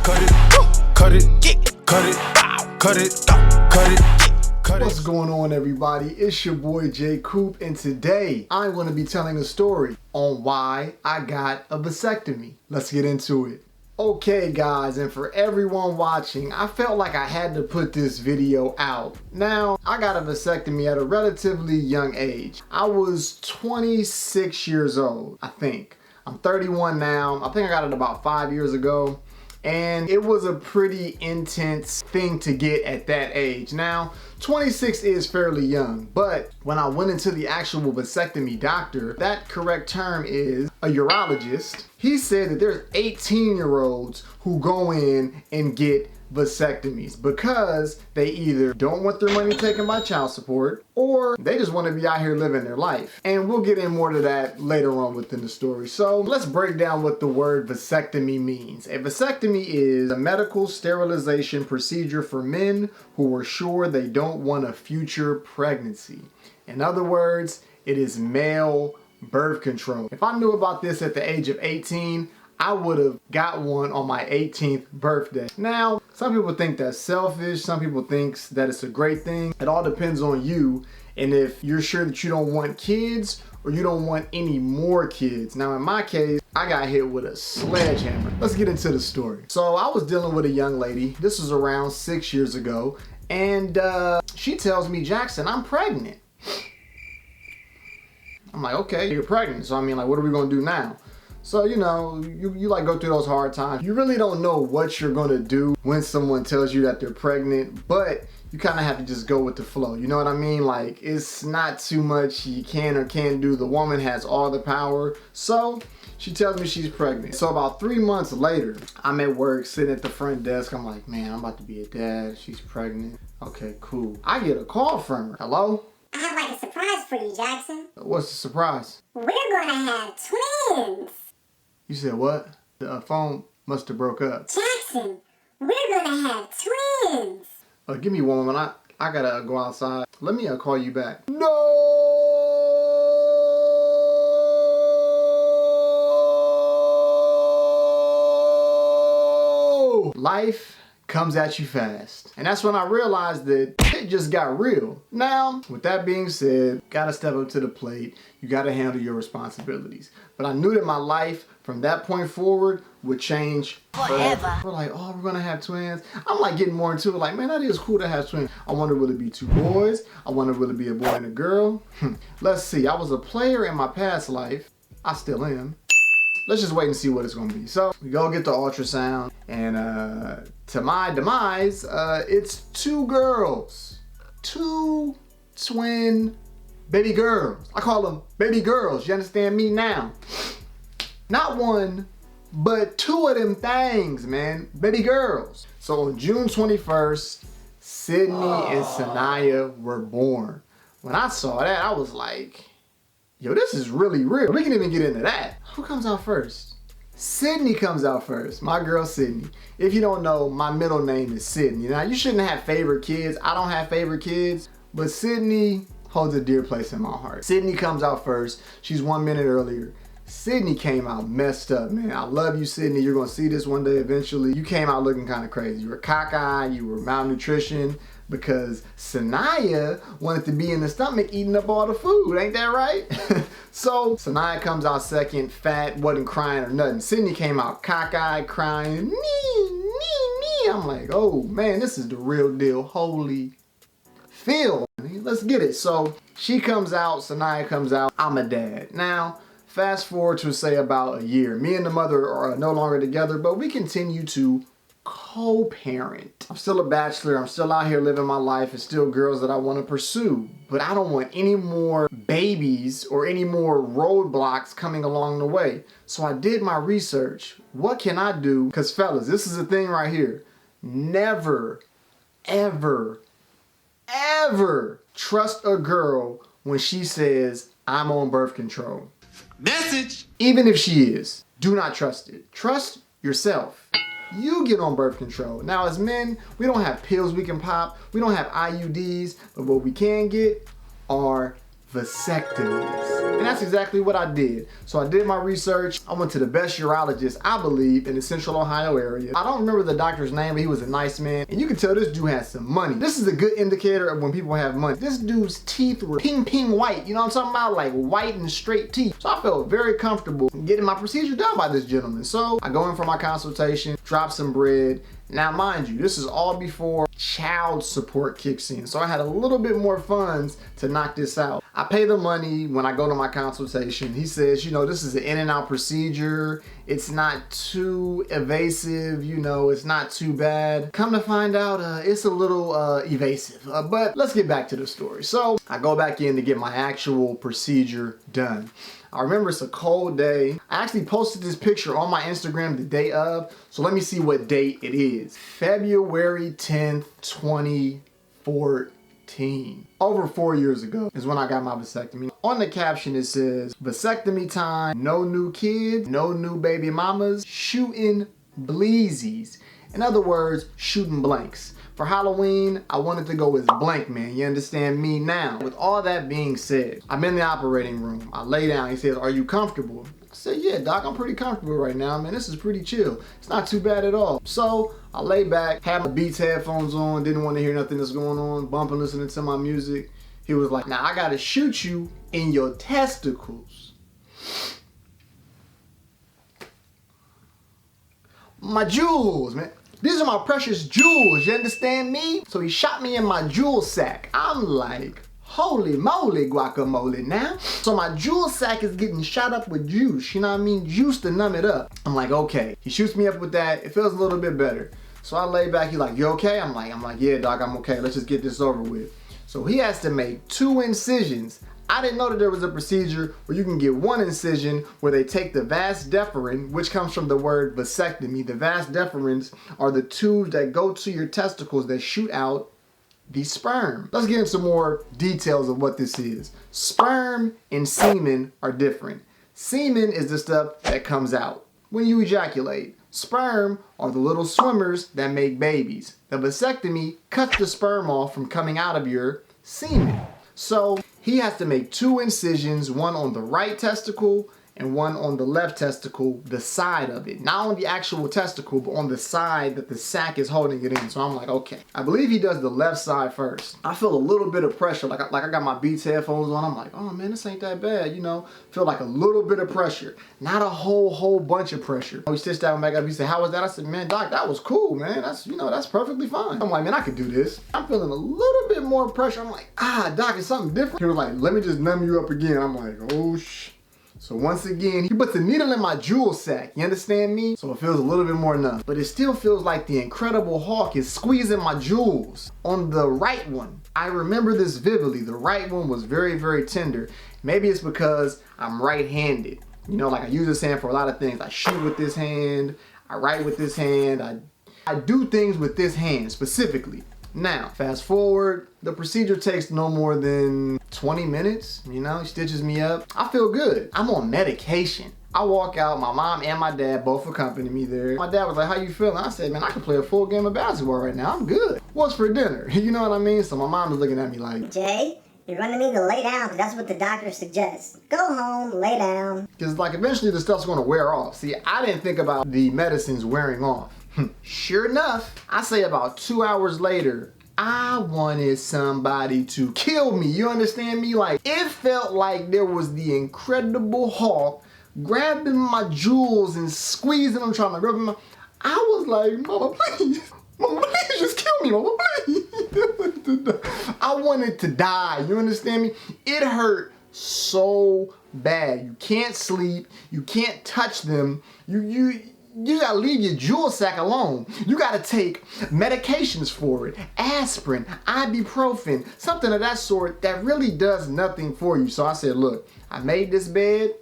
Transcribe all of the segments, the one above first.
cut it, cut it, cut it, cut it, cut it. What's going on, everybody? It's your boy J Coop, and today I'm going to be telling a story on why I got a vasectomy. Let's get into it. Okay guys, and for everyone watching, I felt like I had to put this video out. Now, I got a vasectomy at a relatively young age. I was 26 years old, I think. I'm 31 now. I think I got it about 5 years ago. And it was a pretty intense thing to get at that age. Now, 26 is fairly young, but when I went into the actual vasectomy doctor, that correct term is a urologist. He said that there's 18-year-olds who go in and get vasectomies because they either don't want their money taken by child support or they just want to be out here living their life. And we'll get in more to that later on within the story. So let's break down what the word vasectomy means. A vasectomy is a medical sterilization procedure for men who are sure they don't want a future pregnancy. In other words, it is male birth control. If I knew about this at the age of 18, I would have got one on my 18th birthday. Now, some people think that's selfish. Some people think that it's a great thing. It all depends on you and if you're sure that you don't want kids or you don't want any more kids. Now, in my case, I got hit with a sledgehammer. Let's get into the story. So I was dealing with a young lady. This was around 6 years ago. And she tells me, Jackson, I'm pregnant. I'm like, okay, you're pregnant. So I mean, like, what are we gonna do now? So, you know, you like go through those hard times. You really don't know what you're gonna do when someone tells you that they're pregnant, but you kind of have to just go with the flow. You know what I mean? Like, it's not too much you can or can't do. The woman has all the power. So she tells me she's pregnant. So about 3 months later, I'm at work sitting at the front desk. I'm like, man, I'm about to be a dad. She's pregnant. Okay, cool. I get a call from her. Hello? I have like a surprise for you, Jackson. What's the surprise? We're gonna have twins. You said what? The phone must have broke up. Jackson, we're gonna have twins. Give me one moment. I gotta go outside. Let me call you back. No! Life comes at you fast. And that's when I realized that it just got real. Now, with that being said, gotta step up to the plate. You gotta handle your responsibilities. But I knew that my life from that point forward would change forever. We're like, oh, we're gonna have twins. I'm like getting more into it, like, man, that is cool to have twins. I wonder will it be 2 boys? I wonder will it be a boy and a girl? Let's see, I was a player in my past life. I still am. Let's just wait and see what it's gonna be. So we go get the ultrasound, and to my demise, it's 2 girls. 2 twin baby girls. I call them baby girls, you understand me now? Not 1, but 2 of them things, man. Baby girls. So on June 21st, Sydney and Sanaya were born. When I saw that, I was like, yo, this is really real. We can even get into that. Who comes out first? Sydney comes out first. My girl Sydney. If you don't know, my middle name is Sydney. Now, you shouldn't have favorite kids. I don't have favorite kids, but Sydney holds a dear place in my heart. Sydney comes out first. She's 1 minute earlier. Sydney came out messed up, man. I love you, Sydney. You're gonna see this one day eventually. You came out looking kind of crazy. You were cockeyed, you were malnutrition, because Sanaya wanted to be in the stomach eating up all the food, ain't that right? So Sanaya comes out second, fat, wasn't crying or nothing. Sydney came out cockeyed, crying, me. I'm like, oh man, this is the real deal. Holy Phil, let's get it. So she comes out, Sanaya comes out, I'm a dad. Now, fast forward to say about a year. Me and the mother are no longer together, but we continue to co-parent. I'm still a bachelor. I'm still out here living my life. It's still girls that I want to pursue, but I don't want any more babies or any more roadblocks coming along the way. So I did my research. What can I do? Because fellas, this is the thing right here. Never, ever, ever trust a girl when she says, I'm on birth control. Message. Even if she is, do not trust it. Trust yourself. You get on birth control. Now, as men, we don't have pills we can pop. We don't have IUDs, but what we can get are vasectomies. And that's exactly what I did. So I did my research. I went to the best urologist, I believe, in the Central Ohio area. I don't remember the doctor's name, but he was a nice man. And you can tell this dude has some money. This is a good indicator of when people have money. This dude's teeth were ping white. You know what I'm talking about? Like white and straight teeth. So I felt very comfortable getting my procedure done by this gentleman. So I go in for my consultation, drop some bread. Now, mind you, this is all before child support kicks in. So I had a little bit more funds to knock this out. I pay the money when I go to my consultation. He says, you know, this is an in and out procedure. It's not too evasive, you know, it's not too bad. Come to find out, it's a little evasive. But let's get back to the story. So I go back in to get my actual procedure done. I remember it's a cold day. I actually posted this picture on my Instagram the day of, so let me see what date it is. February 10th, 2014. Over 4 years ago is when I got my vasectomy. On the caption it says, vasectomy time, no new kids, no new baby mamas, shooting bleezies. In other words, shooting blanks. For Halloween, I wanted to go as blank, man. You understand me now? With all that being said, I'm in the operating room. I lay down. He says, are you comfortable? I said, yeah, doc, I'm pretty comfortable right now, man. This is pretty chill. It's not too bad at all. So I lay back, had my Beats headphones on, didn't want to hear nothing that's going on, bumping, listening to my music. He was like, now I gotta shoot you in your testicles. My jewels, man. These are my precious jewels, you understand me? So he shot me in my jewel sack. I'm like, holy moly guacamole now. So my jewel sack is getting shot up with juice, you know what I mean? Juice to numb it up. I'm like, okay. He shoots me up with that. It feels a little bit better. So I lay back, he's like, you okay? I'm like, yeah, doc, I'm okay. Let's just get this over with. So he has to make 2 incisions. I didn't know that there was a procedure where you can get 1 incision where they take the vas deferens, which comes from the word vasectomy. The vas deferens are the tubes that go to your testicles that shoot out the sperm. Let's get into some more details of what this is. Sperm and semen are different. Semen is the stuff that comes out when you ejaculate. Sperm are the little swimmers that make babies. The vasectomy cuts the sperm off from coming out of your semen. So he has to make 2 incisions, one on the right testicle and one on the left testicle, the side of it. Not on the actual testicle, but on the side that the sac is holding it in. So I'm like, okay. I believe he does the left side first. I feel a little bit of pressure, like I got my Beats headphones on. I'm like, oh man, this ain't that bad, you know. Feel like a little bit of pressure, not a whole bunch of pressure. We stitched that one back up. He said, how was that? I said, man, doc, that was cool, man. That's, you know, that's perfectly fine. I'm like, man, I could do this. I'm feeling a little bit more pressure. I'm like, doc, it's something different. He was like, let me just numb you up again. I'm like, oh shh. So once again, he puts the needle in my jewel sack, you understand me? So it feels a little bit more numb. But it still feels like the Incredible Hulk is squeezing my jewels. On the right one, I remember this vividly. The right one was very, very tender. Maybe it's because I'm right-handed. You know, like I use this hand for a lot of things. I shoot with this hand, I write with this hand, I do things with this hand specifically. Now, fast forward, the procedure takes no more than 20 minutes. You know, he stitches me up. I feel good. I'm on medication. I walk out, my mom and my dad both accompany me there. My dad was like, how you feeling? I said, man, I can play a full game of basketball right now. I'm good. What's for dinner? You know what I mean? So my mom was looking at me like, Jay, you're gonna need to lay down because that's what the doctor suggests. Go home, lay down. because like eventually the stuff's gonna wear off. See, I didn't think about the medicines wearing off. Sure enough, I say about 2 hours later, I wanted somebody to kill me. You understand me? Like, it felt like there was the Incredible Hulk grabbing my jewels and squeezing them, trying to rub them. I was like, mama, please. Mama, please just kill me, mama, please. I wanted to die. You understand me? It hurt so bad. You can't sleep. You can't touch them. You gotta leave your jewel sack alone. You gotta take medications for it. Aspirin, ibuprofen, something of that sort that really does nothing for you. So I said, look, I made this bed.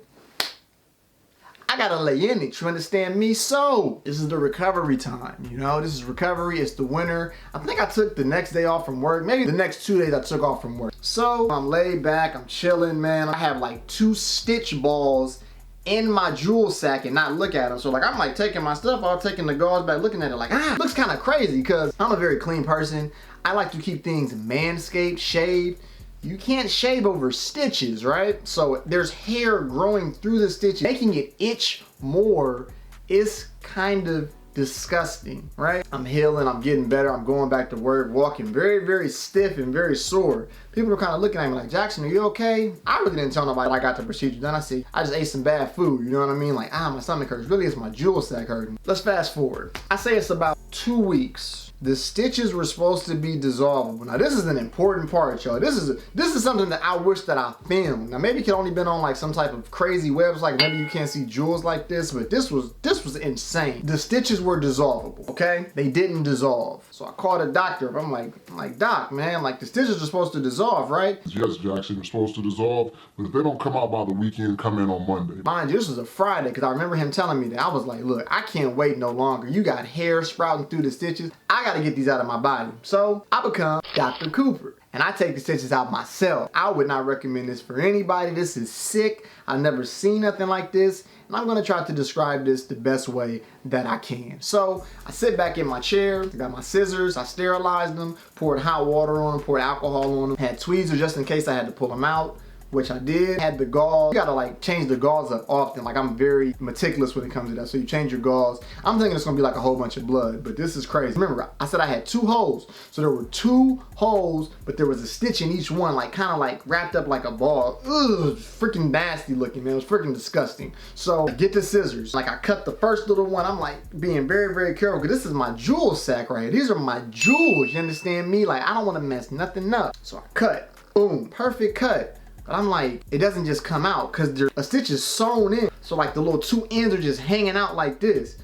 I gotta lay in it, you understand me? So, this is the recovery time, you know? This is recovery, it's the winter. I think I took the next day off from work. Maybe the next 2 days I took off from work. So, I'm laid back, I'm chilling, man. I have like 2 stitch balls in my jewel sack and not look at them. So like I'm like taking my stuff out, taking the gauze back, looking at it like, it looks kind of crazy because I'm a very clean person. I like to keep things manscaped, shaved. you can't shave over stitches, right? So there's hair growing through the stitches, making it itch more. It's kind of disgusting, right? I'm healing, I'm getting better, I'm going back to work, walking very, very stiff and very sore. People are kind of looking at me like, Jackson, are you okay? I really didn't tell nobody I got the procedure done. I said, I just ate some bad food, you know what I mean? Like, my stomach hurts. Really, it's my jewel sac hurting. Let's fast forward. I say it's about 2 weeks. The stitches were supposed to be dissolvable. Now this is an important part, y'all. This is something that I wish that I filmed. Now maybe it could only been on like some type of crazy website, like maybe you can't see jewels like this, but this was insane. The stitches were dissolvable, okay? They didn't dissolve. So I called a doctor. I'm like, Doc, man, like the stitches are supposed to dissolve, right? Yes, Jackson, they're supposed to dissolve, but if they don't come out by the weekend, come in on Monday. Mind you, this was a Friday, because I remember him telling me that. I was like, look, I can't wait no longer. You got hair sprouting through the stitches. I gotta get these out of my body. So I become Dr. Cooper. And I take the stitches out myself. I would not recommend this for anybody. This is sick. I've never seen nothing like this. And I'm gonna try to describe this the best way that I can. So I sit back in my chair, I got my scissors, I sterilized them, poured hot water on them, poured alcohol on them, had tweezers just in case I had to pull them out, which I did. Had the gauze. You gotta like change the gauze up often. Like I'm very meticulous when it comes to that. So you change your gauze. I'm thinking it's gonna be like a whole bunch of blood, but this is crazy. Remember, I said I had 2 holes. So there were 2 holes, but there was a stitch in each one, like kind of like wrapped up like a ball. Ugh, freaking nasty looking, man. It was freaking disgusting. So I get the scissors. Like I cut the first little one. I'm like being very, very careful because this is my jewel sack right here. These are my jewels, you understand me? Like I don't wanna mess nothing up. So I cut, boom, perfect cut. But I'm like, it doesn't just come out because a stitch is sewn in. So like the little 2 ends are just hanging out like this.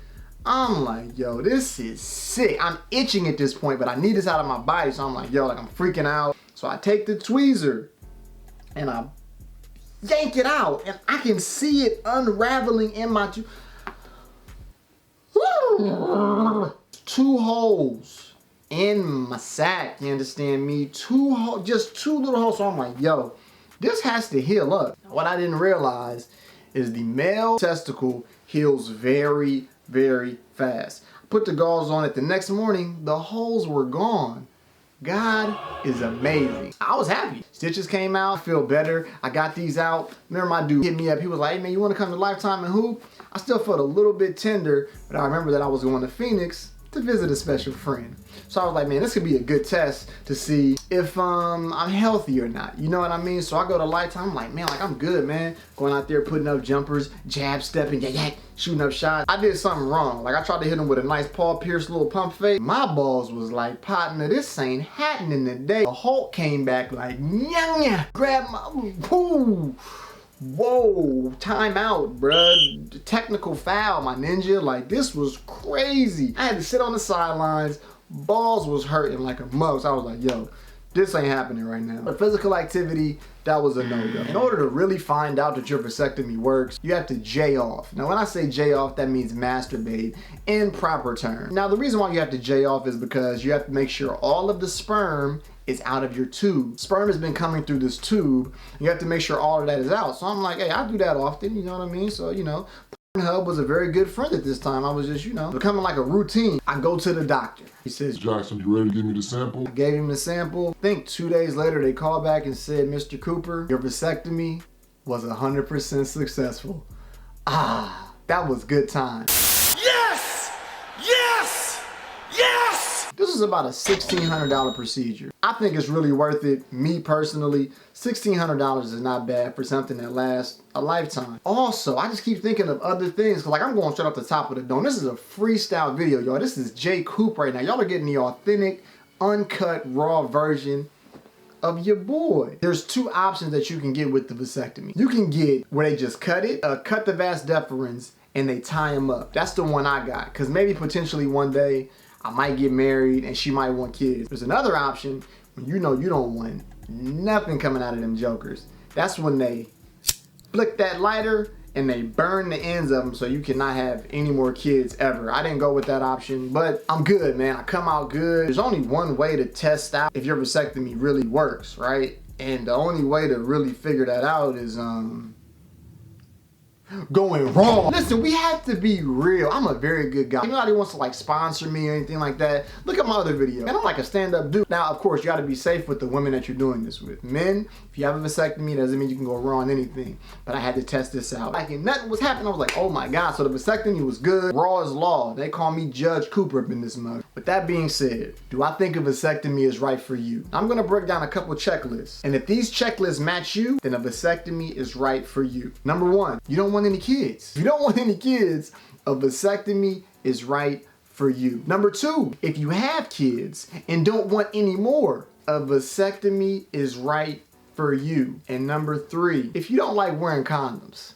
I'm like, yo, this is sick. I'm itching at this point, but I need this out of my body. So I'm like, yo, like I'm freaking out. So I take the tweezer and I yank it out and I can see it unraveling in my 2 holes in my sack, you understand me? 2 holes, just 2 little holes. So I'm like, yo, this has to heal up. What I didn't realize is the male testicle heals very, very fast. I put the gauze on it the next morning, the holes were gone. God is amazing. I was happy. Stitches came out, I feel better. I got these out. Remember my dude hit me up, he was like, hey man, you wanna come to Lifetime and hoop? I still felt a little bit tender, but I remember that I was going to Phoenix to visit a special friend. So I was like, man, this could be a good test to see if I'm healthy or not. You know what I mean? So I go to Lifetime, I'm like, man, like I'm good, man. Going out there, putting up jumpers, jab stepping, shooting up shots. I did something wrong. Like I tried to hit him with a nice Paul Pierce little pump fake. My balls was like, partner, this ain't happening today. The Hulk came back like, nya, grab my, whoo. Whoa, time out, bruh. Technical foul, my ninja. Like, this was crazy. I had to sit on the sidelines. Balls was hurting like a mug. So I was like, yo, this ain't happening right now. But physical activity, that was a no-go. In order to really find out that your vasectomy works, you have to J off. Now, when I say J off, that means masturbate in proper terms. Now, the reason why you have to J off is because you have to make sure all of the sperm is out of your tube. Sperm has been coming through this tube. You have to make sure all of that is out. So I'm like, hey, I do that often, you know what I mean? So, you know, Pornhub was a very good friend at this time. I was just, you know, becoming like a routine. I go to the doctor. He says, Jackson, you ready to give me the sample? I gave him the sample. I think 2 days later, they called back and said, Mr. Cooper, your vasectomy was 100% successful. Ah, that was good time. Yes! Yes! Yes! This is about a $1,600 procedure. I think it's really worth it. Me personally, $1,600 is not bad for something that lasts a lifetime. Also, I just keep thinking of other things, cause like I'm going straight off the top of the dome. This is a freestyle video, y'all. This is J Coop right now. Y'all are getting the authentic, uncut, raw version of your boy. There's 2 options that you can get with the vasectomy. You can get where they just cut it, cut the vas deferens, and they tie them up. That's the one I got, cause maybe potentially one day I might get married and she might want kids. There's another option when you know you don't want nothing coming out of them jokers. That's when they flick that lighter and they burn the ends of them so you cannot have any more kids ever. I didn't go with that option, but I'm good, man. I come out good. There's only one way to test out if your vasectomy really works, right? And the only way to really figure that out is going wrong. Listen, we have to be real. I'm a very good guy. If anybody wants to like sponsor me or anything like that, look at my other video. And I'm like a stand-up dude. Now, of course, you gotta be safe with the women that you're doing this with. Men, if you have a vasectomy, doesn't mean you can go wrong on anything. But I had to test this out. Like, and nothing was happening. I was like, oh my God. So the vasectomy was good. Raw is law. They call me Judge Cooper up in this mug. With that being said, do I think a vasectomy is right for you? I'm gonna break down a couple checklists. And if these checklists match you, then a vasectomy is right for you. Number one, you don't want any kids. If you don't want any kids, a vasectomy is right for you. Number two, if you have kids and don't want any more, a vasectomy is right for you. And number three, if you don't like wearing condoms,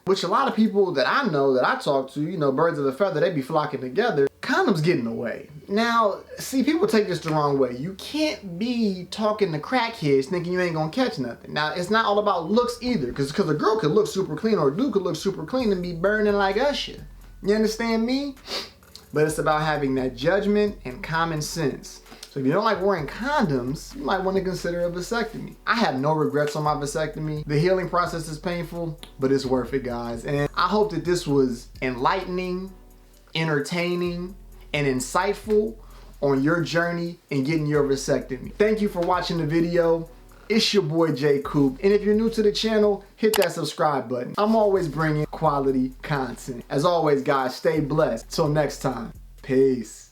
which a lot of people that I know, that I talk to, you know, birds of a feather, they be flocking together, condoms get in the way. Now, see, people take this the wrong way. You can't be talking to crackheads thinking you ain't gonna catch nothing. Now, it's not all about looks either, because a girl could look super clean or a dude could look super clean and be burning like Usher. You understand me? But it's about having that judgment and common sense. So if you don't like wearing condoms, you might want to consider a vasectomy. I have no regrets on my vasectomy. The healing process is painful, but it's worth it, guys. And I hope that this was enlightening, entertaining, and insightful on your journey in getting your vasectomy. Thank you for watching the video. It's your boy J Coop, and if you're new to the channel, hit that subscribe button. I'm always bringing quality content. As always, guys, stay blessed. Till next time, peace.